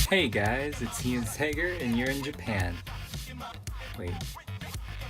Hey guys, it's Ian Sager and you're in Japan. Wait.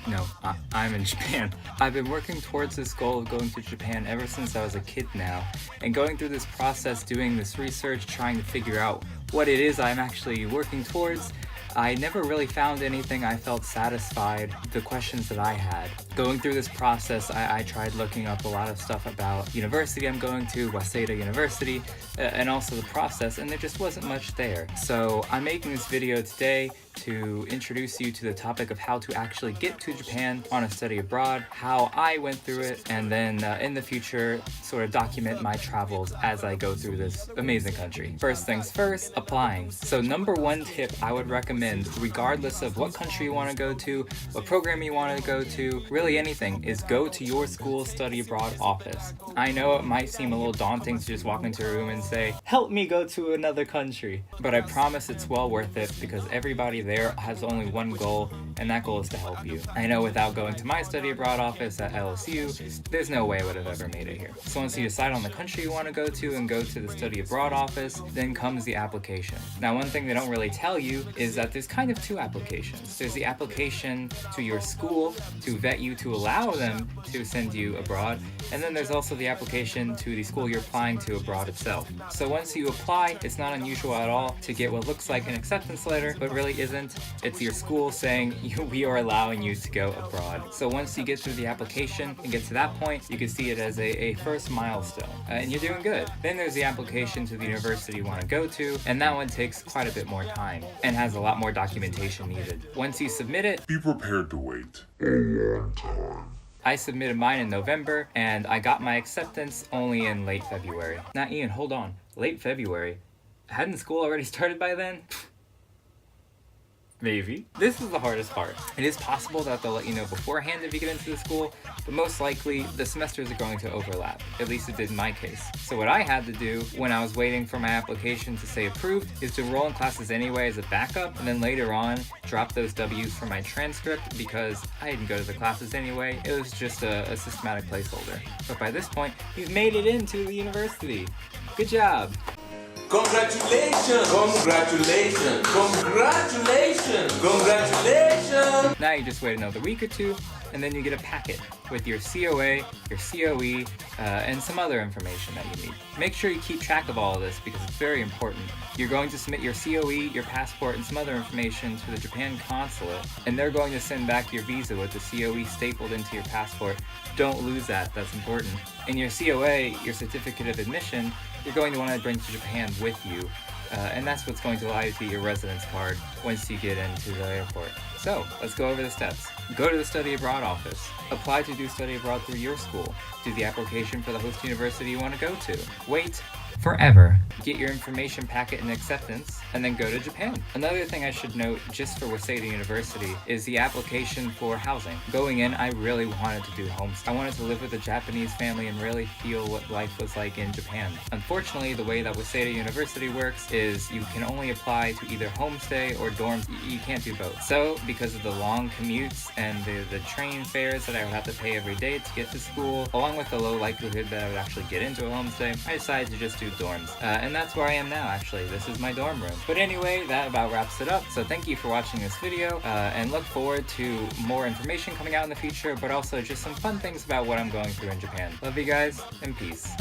No, I'm in Japan. I've been working towards this goal of going to Japan ever since I was a kid now, and going through this process, doing this research, trying to figure out what it is I'm actually working towards, I never really found anything I felt satisfied the questions that I had. Going through this process, I tried looking up a lot of stuff about university I'm going to, Waseda University, and also the process, and there just wasn't much there. So I'm making this video today to introduce you to the topic of how to actually get to Japan on a study abroad, how I went through it, and then in the future sort of document my travels as I go through this amazing country. First things first, applying. So number one tip I would recommend, regardless of what country you want to go to, what program you want to go to, really anything, is go to your school study abroad office. I know it might seem a little daunting to just walk into a room and say, help me go to another country, but I promise it's well worth it because everybody there has only one goal, and that goal is to help you. I know without going to my study abroad office at LSU, there's no way I would have ever made it here. So once you decide on the country you want to go to and go to the study abroad office, then comes the application. Now, one thing they don't really tell you is that there's kind of two applications. There's the application to your school to vet you to allow them to send you abroad, and then there's also the application to the school you're applying to abroad itself. So once you apply, it's not unusual at all to get what looks like an acceptance letter, but really isn't. It's your school saying we are allowing you to go abroad. So once you get through the application and get to that point, you can see it as a first milestone, and you're doing good. Then there's the application to the university you want to go to, and that one takes quite a bit more time and has a lot more documentation needed. Once you submit it, be prepared to wait a long time. I submitted mine in November, and I got my acceptance only in late February. Now, Ian, hold on. Late February? Hadn't school already started by then? Maybe. This is the hardest part. It is possible that they'll let you know beforehand if you get into the school, but most likely the semesters are going to overlap. At least it did in my case. So what I had to do when I was waiting for my application to say approved is to enroll in classes anyway as a backup, and then later on drop those W's for my transcript because I didn't go to the classes anyway. It was just a systematic placeholder. But by this point, you've made it into the university. Good job. Congratulations! Congratulations! Congratulations! Congratulations! Now you just wait another week or two, and then you get a packet with your COA, your COE, and some other information that you need. Make sure you keep track of all of this because it's very important. You're going to submit your COE, your passport, and some other information to the Japan consulate, and they're going to send back your visa with the COE stapled into your passport. Don't lose that, that's important. In your COA, your certificate of admission, you're going to want to bring to Japan with you, and that's what's going to allow you to get your residence card once you get into the airport. So, let's go over the steps. Go to the study abroad office. Apply to do study abroad through your school. Do the application for the host university you want to go to. Wait forever. Get your information packet and acceptance, and then go to Japan. Another thing I should note, just for Waseda University, is the application for housing. Going in, I really wanted to do homestay. I wanted to live with a Japanese family and really feel what life was like in Japan. Unfortunately, the way that Waseda University works is you can only apply to either homestay or dorms. You can't do both. So, because of the long commutes and the train fares that I would have to pay every day to get to school, along with the low likelihood that I would actually get into a homestay, I decided to just do dorms. And that's where I am now, actually. This is my dorm room. But anyway, that about wraps it up. So thank you for watching this video, and look forward to more information coming out in the future, but also just some fun things about what I'm going through in Japan. Love you guys, and peace.